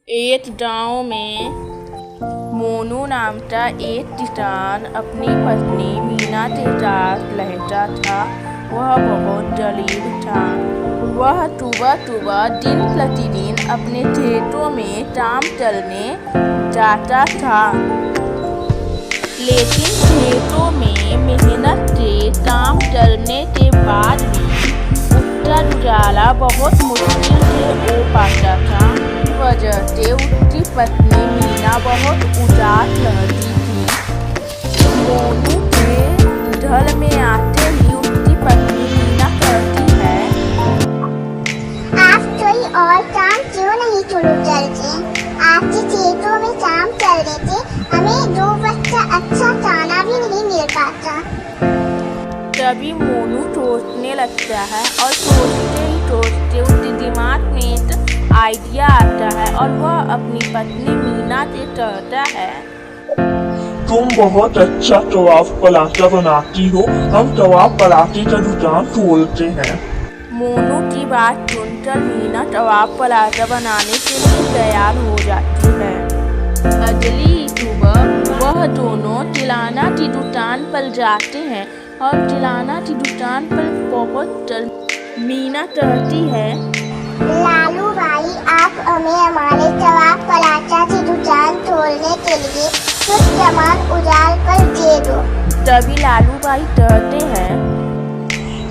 एक गांव में मोनू नाम का एक किसान अपनी पत्नी मीना के साथ रहता था। वह बहुत गरीब था। वह सुबह सुबह दिन प्रतिदिन अपने खेतों में काम करने जाता था, लेकिन खेतों में मेहनत से काम करने के बाद भी उसका गुजारा बहुत मुश्किल से हो पाता था। इस वजह से उसकी पत्नी मीना बहुत उदास रहती थी। मोनू के घर में आते ही उसकी पत्नी मीना कहती है, आप कोई और काम क्यों नहीं शुरू करते? आपके खेतों में काम करने से हमें दो वक्त का अच्छा खाना भी नहीं मिल पाता। तभी मोनू सोचने लगता है और सोचते ही सोचते उसके दिमाग में एक आइडिया आता है और वह अपनी पत्नी मीना से कहता है, तुम बहुत अच्छा कबाब पराठा बनाती हो, हम कबाब पराठे का दुकान खोलते हैं। मोनू की बात सुनकर मीना कबाब पराठा बनाने के लिए तैयार हो जाती है। अगली सुबह वह दोनों किराना की दुकान पर जाते हैं और किराना की दुकान पर पहुंचकर मीना कहती है, लालू भाई, आप हमें हमारे कबाब पराठा की दुकान खोलने के लिए कुछ सामान उधार पर दे दो। तभी लालू भाई कहते हैं,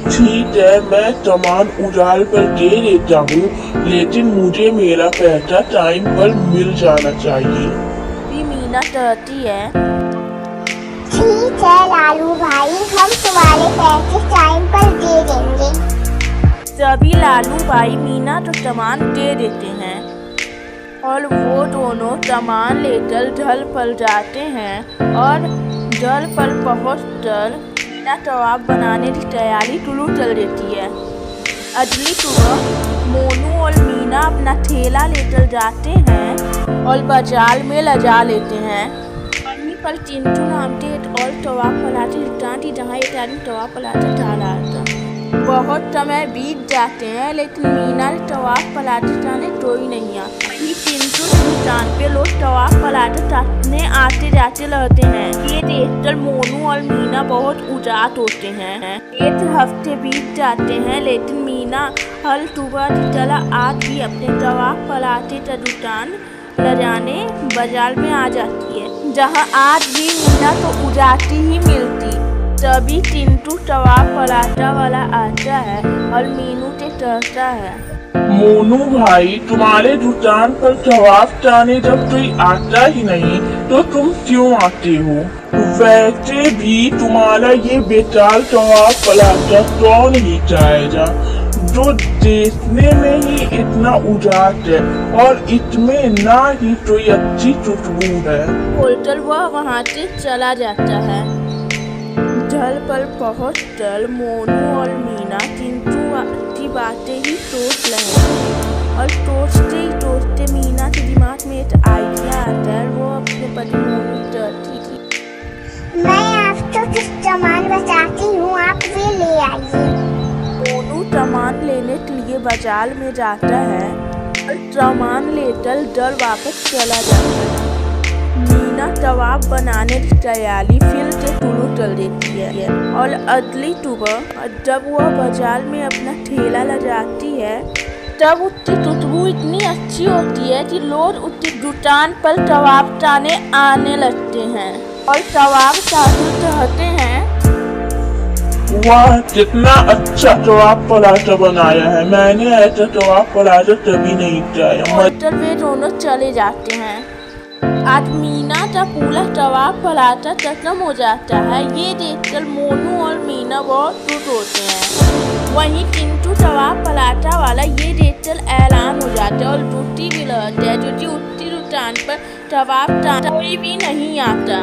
ठीक है, मैं सामान उधार पर दे देता हूँ, लेकिन मुझे मेरा पैसा टाइम पर मिल जाना चाहिए। भी मीना कहती है, ठीक है लालू भाई, हम तुम्हारे पैसे टाइम पर दे देंगे। तभी लालू भाई मीना को सामान दे देते हैं और वो दोनों सामान लेकर घर पर जाते हैं और घर पर पहुंचकर मीना कबाब बनाने की तैयारी शुरू कर देती है। अगली सुबह मोनू और मीना अपना ठेला लेकर जाते हैं और बाजार में लगा लेते हैं। वहीं पर चिंटू नाम के एक और कबाब पराठे दुकान थी, जहाँ एक आदमी कबाब पराठा खा रहा था। बहुत समय बीत जाते हैं, लेकिन मीना ने कबाब पराठे खाने कोई नहीं आता। वहीं चिंटू की दुकान पे लोग कबाब पराठे खाने आते जाते रहते हैं। ये देखकर मोनू और मीना बहुत उदास होते हैं। एक हफ्ते बीत जाते हैं, लेकिन मीना हर सुबह की तरह आज भी अपने कबाब पराठे का दुकान लगाने बाजार में आ जाती है, जहाँ आज भी मीना को उदासी ही मिलती। तभी चिंटू कबाब पराठा वाला आता है और मीनू से कहता है, मोनू भाई, तुम्हारे दुकान पर कबाब खाने जब कोई आता ही नहीं तो तुम क्यों आते हो? वैसे भी तुम्हारा ये बेकार कबाब पराठा कौन ही खाएगा, जो देखने में ही इतना उदास है और इसमें ना ही कोई अच्छी खुशबू है। बोलकर वह वहाँ से चला जाता है। घर पर पहुंचकर मोनू और मीना चिंटू की बातें ही सोच रहे हैं और सोचते ही सोचते मीना के दिमाग में एक आइडिया आता है। वो अपने पति मोनू से कहती थी, मैं आपको कुछ सामान बताती हूँ, आप वे ले आइए। मोनू सामान लेने के लिए बाजार में जाता है और सामान लेकर घर वापस चला जाता है। मीना कबाब बनाने की तैयारी फिर से शुरू कर देती है और अगली सुबह जब वह बाजार में अपना ठेला लगाती है, तब उसकी खुशबू इतनी अच्छी होती है कि लोग उसकी दुकान पर कबाब खाने आने लगते हैं और कबाब खाते कहते हैं, वाह, कितना अच्छा कबाब पराठा बनाया है, मैंने ऐसा कबाब पराठा कभी नहीं खाया। और वे दोनों चले जाते हैं। आज मीना का पूरा कबाब पराठा खत्म हो जाता है। ये देखकर मोनू और मीना बहुत खुश होते हैं। वहीं चिंटू कबाब पराठा वाला ये देखकर ऐलान हो जाता है और रोटी भी लगाता है, क्योंकि उसकी दुकान पर कबाब खाने कोई भी नहीं आता।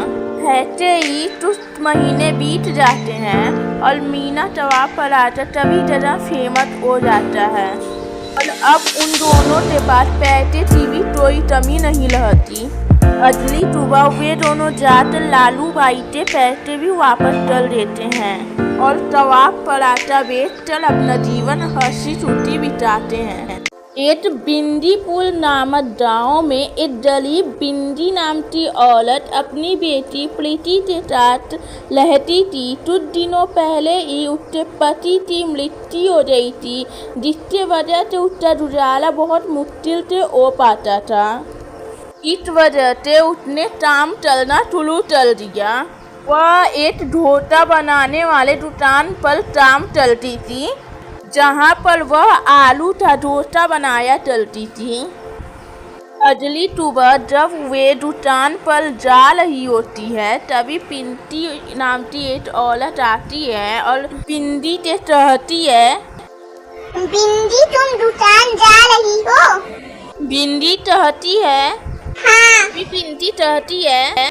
ऐसे ही कुछ महीने बीत जाते हैं और मीना कबाब पराठा तभी तरह फेमस हो जाता है और अब उन दोनों के पास पैसे की भी कोई कमी नहीं रहती। अगली सुबह वे दोनों जाकर लालू भाई के पैसे भी वापस कर देते हैं और कबाब पराठा बेचकर अपना जीवन हंसी खुशी बिताते हैं। एक बिंदीपुर नामक गांव में एक गरीब बिंदी नाम की औरत अपनी बेटी प्रीति के साथ रहती थी। कुछ दिनों पहले ही उसके पति की मृत्यु हो गई थी, जिसके वजह से उसका गुजारा बहुत मुश्किल से हो पाता था। इस वजह से उसने काम करना शुरू कर दिया। वह एक ढोसा बनाने वाले दुकान पर काम करती थी, जहाँ पर वह आलू का डोसा बनाया करती थी। अगली सुबह जब वे दुकान पर जा रही होती है, तभी पिंटी नाम की एक औरत आती है और बिंदी से कहती है, बिंदी तुम दुकान जा रही हो? बिंदी कहती है, हाँ। पिंटी कहती है,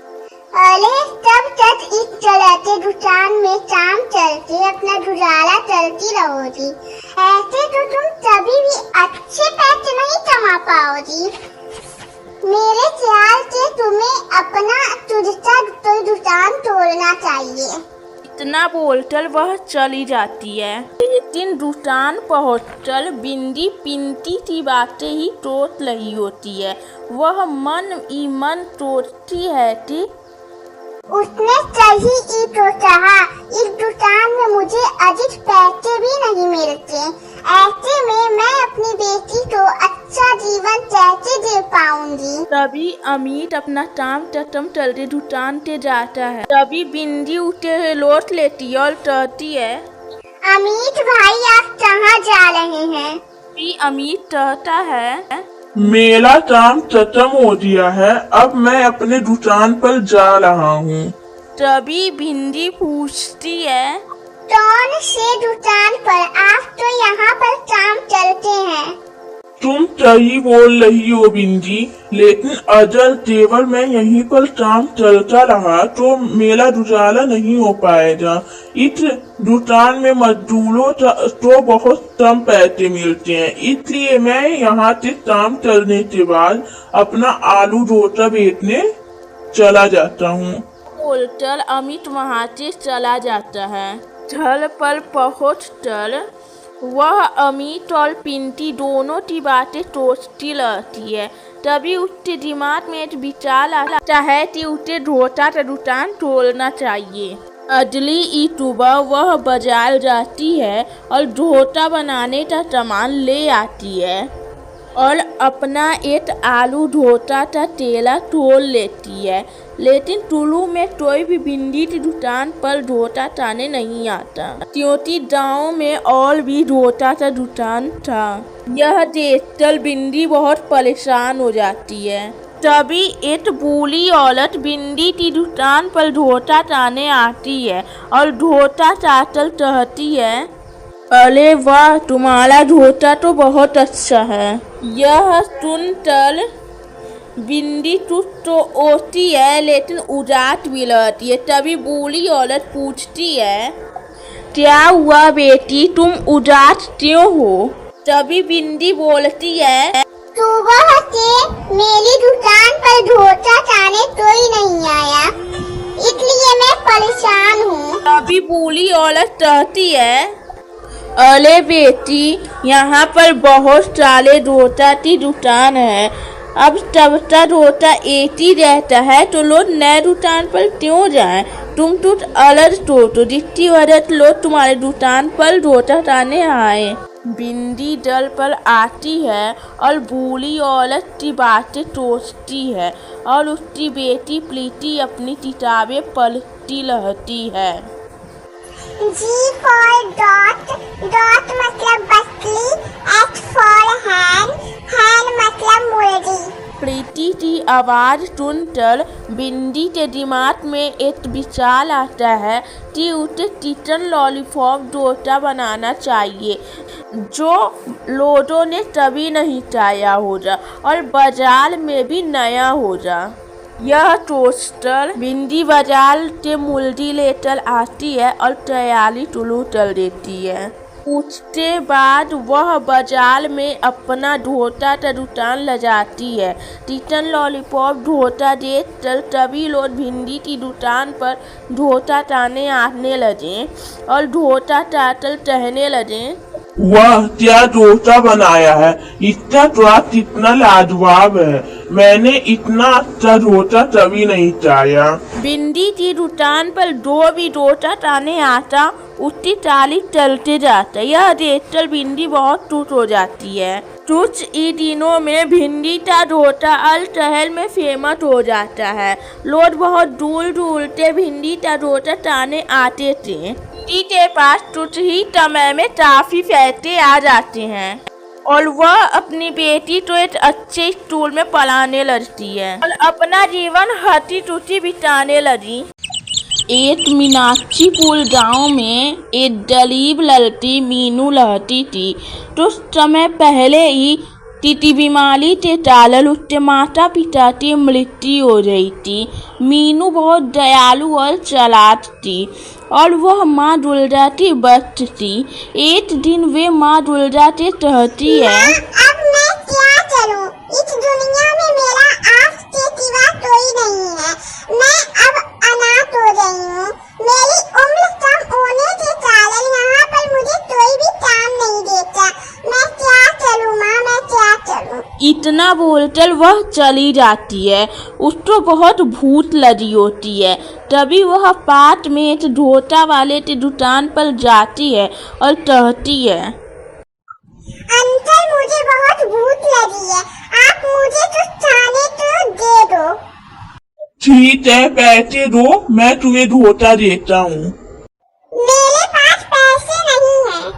अरे तब तक इस तरह से दुकान में काम करके अपना गुजारा करती रहोगी। ऐसे तो तुम कभी भी अच्छे पैसे नहीं कमा पाओगी। मेरे ख्याल से तुम्हें अपना तुझका दुकान तोड़ना चाहिए। इतना बोलकर वह चली जाती है। लेकिन दुकान पहुंचकर बिंदी पिंटी की बातें ही सोच रही होती है। वह मन ही मन सोचती है कि उसने सही ही तो कहा, इस दुकान में मुझे अधिक पैसे भी नहीं मिलते। ऐसे में मैं अपनी बेटी को अच्छा जीवन कैसे दे पाऊंगी। तभी अमित अपना काम खत्म करके दुकान से जाता है। तभी बिंदी उसे लौट लेती है और कहती है, अमित भाई आप कहाँ जा रहे हैं? अमित कहता है, मेरा काम खत्म हो गया है, अब मैं अपने दुकान पर जा रहा हूँ। तभी बिंदी पूछती है, कौन से दुकान पर? आप तो यहाँ पर काम करते हैं। तुम सही बोल रही हो बिंदी, लेकिन अगर केवल मैं यहीं पर काम चलता रहा तो मेरा गुजारा नहीं हो पाएगा। इस दुकान में मजदूरों तो बहुत कम पैसे मिलते हैं, इसलिए मैं यहाँ से काम करने के बाद अपना आलू डोसा बेचने चला जाता हूँ। बोलकर अमित वहाँ से चला जाता है। घर पर पहुँचकर वह अमित और पिंटी दोनों की बातें सोचती रहती है। तभी उसके दिमाग में एक विचार आता है कि उसे डोसा का दुकान खोलना चाहिए। अगली ही सुबह वह बाजार जाती है और डोसा बनाने का सामान ले आती है और अपना एक आलू डोसा का ठेला खोल लेती है। लेकिन टुल्लू में कोई भी बिंदी की दुकान पर डोसा खाने नहीं आता, क्योंकि गाँव में और भी डोसा का दुकान था। यह देखकर बिंदी बहुत परेशान हो जाती है। तभी एक बूढ़ी औरत बिंदी की दुकान पर डोसा खाने आती है और डोसा चाटल कहती है, अरे वाह, तुम्हारा डोसा तो बहुत अच्छा है। यह सुनकर बिंदी तो होती है, लेकिन उदास भी रहती है। तभी बूढ़ी औरत पूछती है, क्या हुआ बेटी, तुम उदास क्यों हो? तभी बिंदी बोलती है, सुबह से मेरी दुकान पर डोसा खाने कोई नहीं आया, इसलिए मैं परेशान हूँ। तभी बूढ़ी औरत कहती है, अरे बेटी, यहाँ पर बहुत सारे डोसा की दुकान है, अब सबका डोसा एक ही रहता है, तो लोग नए दुकान पर क्यों जाएं? तुम कुछ अलग सोचो, जिसकी वजह से लोग तुम्हारे दुकान पर डोसा खाने आए। बिंदी दल पर आती है और बूढ़ी औरत की बातें सोचती है और उसकी बेटी प्रीति अपनी किताबें पढ़ती रहती है। G for dot, dot मतलब बसली, H for hand, hand मतलब मुर्गी। प्रीति की आवाज़ सुनकर बिंदी के दिमाग में एक विचार आता है कि उसे चिकन लॉलीपॉप डोसा बनाना चाहिए, जो लोगों ने कभी नहीं खाया होगा और बाजार में भी नया होगा। यह टोस्टर बिंदी बाजार से मुर्गी लेकर आती है और तैयारी शुरू कर देती है। उसके बाद वह बाजार में अपना डोसा का दुकान लगाती है। चिकन लॉलीपॉप डोसा देखकर तभी लोग भिंडी की दुकान पर डोसा खाने आने लगे और डोसा खाकर कहने लगे, वाह क्या डोसा बनाया है, इसका स्वाद कितना लाजवाब है। मैंने इतना अच्छा डोसा कभी नहीं खाया। बिंदी की दुकान पर जो भी डोसा खाने आता उसकी तारीफ चलते जाता। यह देखकर बिंदी बहुत खुश हो जाती है। कुछ ही दिनों में भिंडी का डोसा हर शहर में फेमस हो जाता है। लोग बहुत दूर दूर से भिंडी का डोसा खाने आते थे। के पास कुछ ही समय में काफी पैसे आ जाते हैं और वह अपनी बेटी को एक अच्छे स्कूल में पढ़ाने लगती है और अपना जीवन हंसी खुशी बिताने लगी। एक मीनाक्षीपुर गांव में एक गरीब लड़की मीनू रहती थी। कुछ समय पहले ही टीटी बीमारी के कारण उसके माता पिता की मृत्यु हो गई थी। मीनू बहुत दयालु और चालाक थी और वह माँ दुर्गा की भक्त थी। एक दिन वे माँ दुर्गा से कहती है, अब मैं क्या करूं? इस दुनिया में मेरा आपके सिवा कोई नहीं है। मैं अब अनाथ हो गई हूँ। मेरी उम्र कम होने के कारण यहाँ पर मुझे कोई भी काम नहीं देता। मैं क्या करूं माँ, मैं क्या करूं? इतना बोलकर वह चली जाती है। उसको बहुत भूख लगी होती है। तभी वह पास में एक डोसा वाले की दुकान पर जाती है और कहती है, अंकल मुझे बहुत भूख लगी है, आप मुझे कुछ खाने को दे दो। ठीक है, पैसे दो, मैं तुम्हें डोसा देता हूँ। मेरे पास पैसे नहीं है।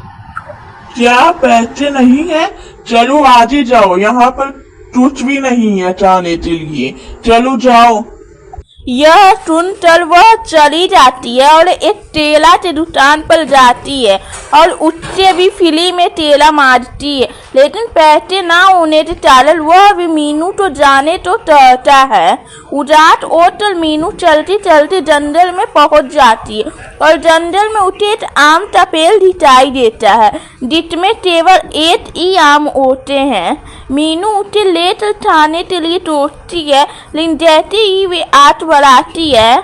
क्या पैसे नहीं है? चलो आगे जाओ, यहाँ पर कुछ भी नहीं है खाने के लिए। चलो जाओ। यह सुनकर वह चली जाती है और एक तेला की दुकान पर जाती है और उससे भी फ्री में तेला मारती है। लेकिन पैसे ना होने के कारण वह भी मीनू तो जाने तो कहता है। उदास होकर मीनू चलती चलती जंगल में पहुंच जाती है और जंगल में उसे एक आम का पेड़ दिखाई देता है जिसमें केवल एक ही आम होते हैं। मीनू उसे लेकर खाने के लिए सोचती है, लेकिन जैसे ही वे हाथ बढ़ाती है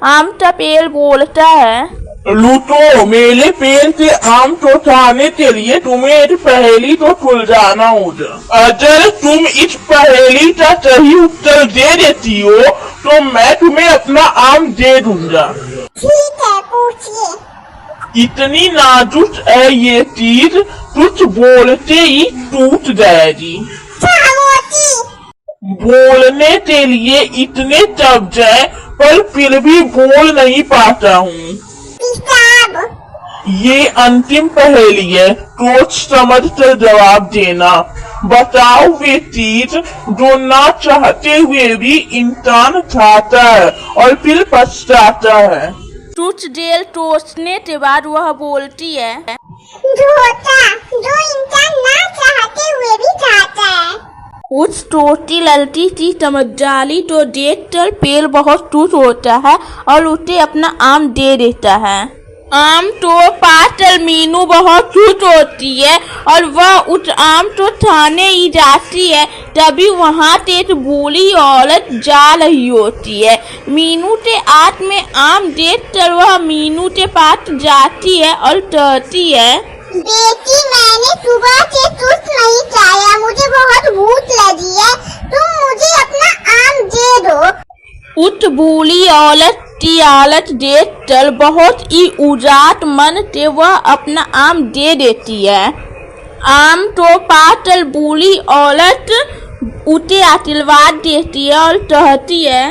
आम का पेड़ बोलता है, लूटो, मेरे पेड़ से आम तो खाने के लिए तुम्हें एक पहेली तो सुलझाना होगा। अगर तुम इस पहेली का सही उत्तर दे देती हो तो मैं तुम्हें अपना आम दे दूंगा। ठीक है, पूछिए। इतनी नाजुक है ये चीज, कुछ बोलते ही टूट जाएगी। बोलने के लिए इतने शब्द हैं पर फिर भी बोल नहीं पाता हूँ। ये अंतिम पहेली है, सोच समझ कर जवाब देना। बताओ वे चीज जो ना चाहते हुए भी इंसान खाता है और फिर पछताता है। कुछ देर सोचने के बाद वह बोलती है, धोखा, जो इंसान ना चाहते हुए भी खाता है। उस छोटी लड़की की समझदारी तो देखकर पेड़ बहुत खुश होता है और उसे अपना आम दे देता है। आम तो पाकर मीनू बहुत खुश होती है और वह उस आम को खाने ही जाती है। तभी वहाँ से एक बूढ़ी औरत जा रही होती है। मीनू के हाथ में आम देखकर वह मीनू के पास जाती है और कहती है, बेटी, मैंने सुबह से कुछ नहीं खाया, मुझे बहुत भूख लगी है, तुम मुझे अपना आम दे दो। उस बूढ़ी औरत की हालत देखकर बहुत ही उदास मन से वह अपना आम दे देती है। आम तो पाकर बूढ़ी औरत उसे आशीर्वाद देती है और कहती है,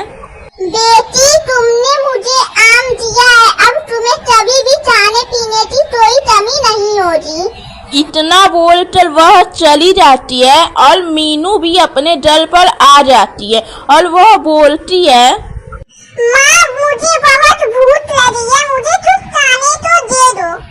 बेटी, तुमने मुझे आम दिया है, अब तुम्हें कभी भी खाने पीने की कोई कमी नहीं होगी। इतना बोलकर वह चली जाती है और मीनू भी अपने दल पर आ जाती है और वह बोलती है, माँ, मुझे बहुत भूख लगी है, मुझे कुछ खाने को दे दो।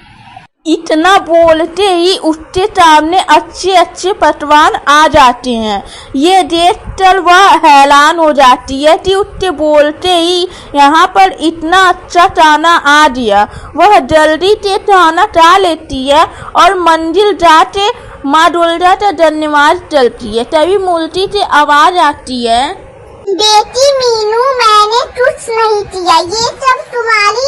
इतना बोलते ही उसके सामने अच्छे अच्छे पकवान आ जाते हैं। ये देखकर वह हैरान हो जाती है कि उसके बोलते ही यहाँ पर इतना अच्छा खाना आ गया। वह जल्दी से खाना खा लेती है और मंदिर जाके माँ दुर्गा का धन्यवाद चलती है। तभी मूर्ति से आवाज आती है, बेटी मीनू, मैंने कुछ नहीं किया, ये सब तुम्हारी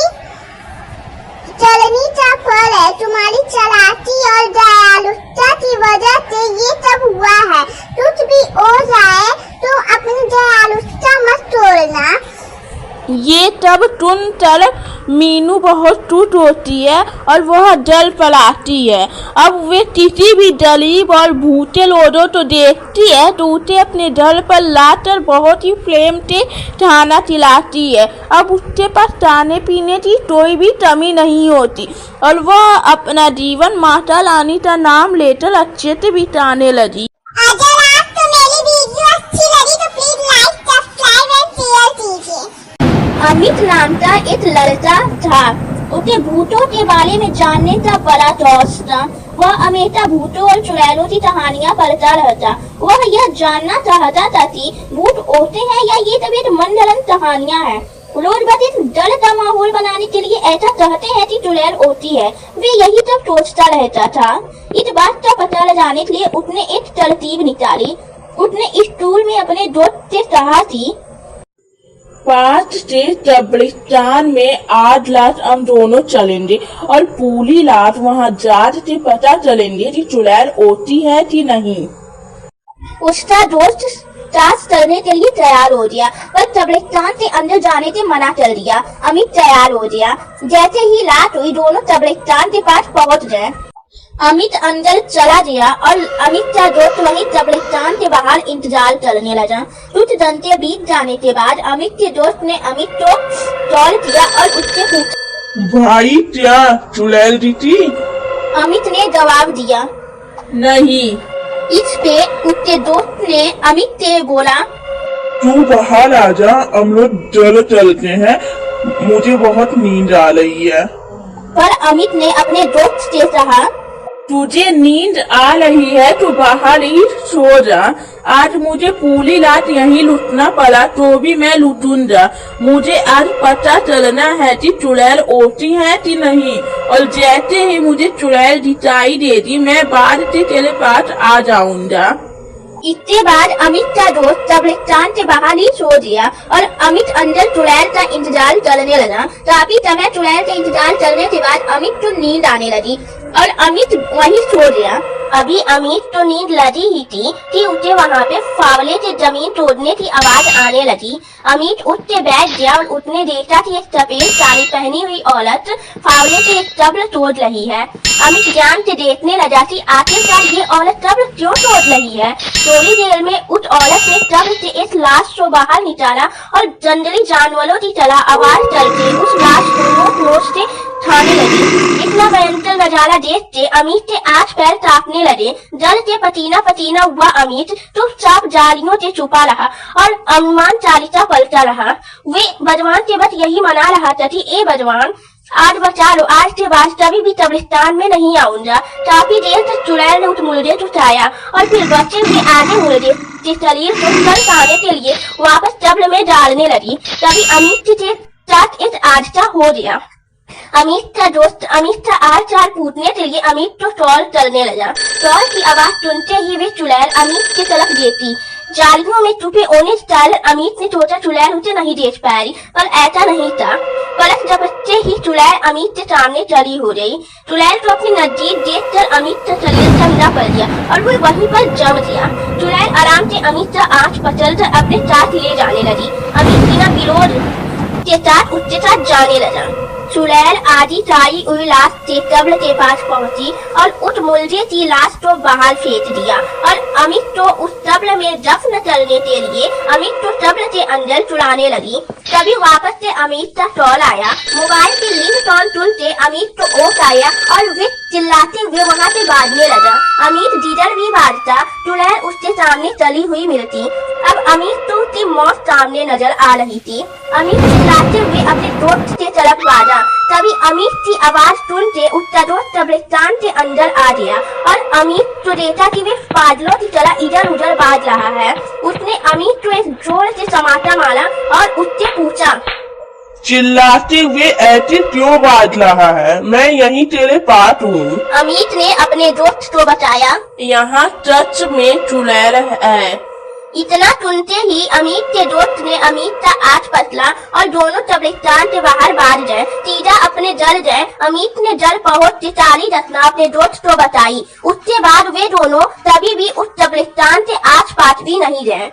चलनी का फल है। तुम्हारी चालाकी और दयालुता की वजह से ये सब हुआ है। कुछ भी हो जाए तो अपनी दयालुता मत तोड़ना। ये तब टुन मीनू बहुत टूट होती है और वह डल पलाती है। अब वे किसी भी दलीब और भूते लोडो तो देखती है तो उसे अपने डल पर लाकर बहुत ही फ्लेम से खाना खिलाती है। अब उसके पास खाने पीने की कोई भी कमी नहीं होती और वह अपना जीवन माता रानी का नाम लेकर अच्छे से बिताने लगी। अगर आपको मेरी वीडियो अच्छी लगी तो please like, subscribe and share कीजिए। अमित नाम का एक लड़का था। उसे भूतों के बारे में जानने का बड़ा शौक था। वह हमेशा भूतों और चुड़ैलों की कहानियां पढ़ता रहता। वह यह जानना चाहता था कि भूत होते हैं या ये सब एक मनगढ़ंत कहानियां हैं। रोज बस इस डर का माहौल बनाने के लिए ऐसा कहते हैं कि चुड़ैल होती है। वे यही सब सोचता रहता था। इस बात का पता लगाने के लिए उसने एक तरकीब निकाली। उसने स्कूल में अपने दोस्त से कहा कि 5 से कब्रिस्तान में आज रात हम दोनों चलेंगे और पूरी रात वहाँ जाट से पता चलेंगे कि चुड़ैल होती है कि नहीं। उसका दोस्त टास्क करने के लिए तैयार हो गया, पर कब्रिस्तान से अंदर जाने से मना कर दिया। अमित तैयार हो गया। जैसे ही रात हुई दोनों कब्रिस्तान के पास पहुँच गए। अमित अंदर चला गया और अमित का दोस्त वहीं कब्रिस्तान के बाहर इंतजार करने लगा। कुछ घंटे बीत जाने के बाद अमित के दोस्त ने अमित को कॉल किया और उससे पूछा, भाई क्या चुड़ैल दिखी? अमित ने जवाब दिया, नहीं। इस पे उसके दोस्त ने अमित से बोला, तू बाहर आ जा, हम लोग चल चलते हैं, मुझे बहुत नींद आ रही है। पर अमित ने अपने दोस्त से कहा, तुझे नींद आ रही है तो बाहर ही सो जा। आज मुझे पूरी रात यहीं लुटना पड़ा तो भी मैं लुटूंगा। मुझे आज पता चलना है कि चुड़ैल होती है कि नहीं, और जैसे ही मुझे चुड़ैल दिखाई देगी मैं बाद से तेरे पास आ जाऊंगा। इसके बाद अमित का दोस्त कब्रिस्तान से बाहर ही सो गया और अमित अंदर चुड़ैल का इंतजार करने लगा। काफी समय चुड़ैल का इंतजार करने के बाद अमित को नींद आने लगी और अमित वहीं सो गया। अभी अमित तो नींद लगी ही थी कि उसे वहाँ पे फावले से जमीन तोड़ने की आवाज आने लगी। अमित उठ के बैठ गया और उसने देखा कि एक सफेद साड़ी पहनी हुई औरत फावले से एक कब्र तोड़ रही है। अमित ध्यान से देखने लगा कि आखिरकार ये औरत कब्र क्यों तोड़ रही है। थोड़ी देर में उस औरत ने कब्र से एक लाश को बाहर निकाला और जंगली जानवरों की तरह आवाज करके उस लाश को नोच से खाने लगी। इतना भयंकर नजारा देख के अमित के आंख पैर कांपने लगे। जल के पसीना पसीना हुआ अमित चुपचाप जालियों से छुपा रहा और अनुमान चालिसा पलटा रहा। वे भगवान से बस यही मना रहा था कि ए भगवान आज बचा लो, आज के बाद कभी भी कब्रिस्तान में नहीं आऊंगा। काफी देर तक चुड़ैल ने उस मुर्दे को उठाया और फिर बच्चे के आगे मुर्दे के शरीर को सर खाने के लिए वापस कब्र में डालने लगी। तभी अमित के साथ एक हादसा हो गया। अमित का दोस्त अमित का आर चार पूछने के लिए अमित को कॉल करने लगा। कॉल की आवाज सुनते ही वे चुड़ैल अमित की तरफ देखी। जालियों में छुपे होने के कारण अमित ने सोचा चुड़ैल उसे नहीं देख पाएगी, पर ऐसा नहीं था। पलक झपकते ही चुड़ैल अमित के सामने चली हो गई। चुड़ैल को अपनी नजदीक देखकर अमित का शरीर ठंडा पड़ गया और वो वहीं पर जम गया। चुड़ैल आराम से अमित का आंख पकड़कर अपने साथ ले जाने लगी। अमित बिना विरोध के साथ उसके साथ जाने लगा। चुड़ैल आधी सारी हुई लाश से कब्र के पास पहुंची और उस मुर्दे की लाश को बाहर फेंक दिया और अमित को उस कब्र में दफन करने के लिए अमित को कब्र के अंदर चुड़ाने लगी। तभी वापस से अमित का कॉल आया। मोबाइल की रिंगटोन सुनते अमित को ओट आया और वे चिल्लाते हुए वहाँ से भागने लगा। अमित जिधर भी भागता चुड़ैल उसके सामने चली हुई मिलती। अब अमित को उसकी मौत सामने नजर आ रही थी। अमित चिल्लाते हुए अपने दोस्त के तरफ भागा। तभी अमित की आवाज सुनते उसका दोस्त कब्रिस्तान के अंदर आ गया और अमित को देखा कि वे पागलों की तरह इधर उधर भाग रहा है। उसने अमित को एक जोर से समाता मारा और उससे पूछा, चिल्लाते हुए ऐसे क्यों बाज रहा है? मैं यहीं तेरे पास हूँ। अमित ने अपने दोस्त को बताया, यहाँ सच में चुड़ैल है। इतना सुनते ही अमित के दोस्त ने अमित का आँख पसला और दोनों कब्रिस्तान से बाहर भाग गए। सीधा अपने जल गए। अमित ने जल पहुंच से सारी घटना अपने दोस्त को बताई। उसके बाद वे दोनों कभी भी उस कब्रिस्तान के आस पास भी नहीं गए।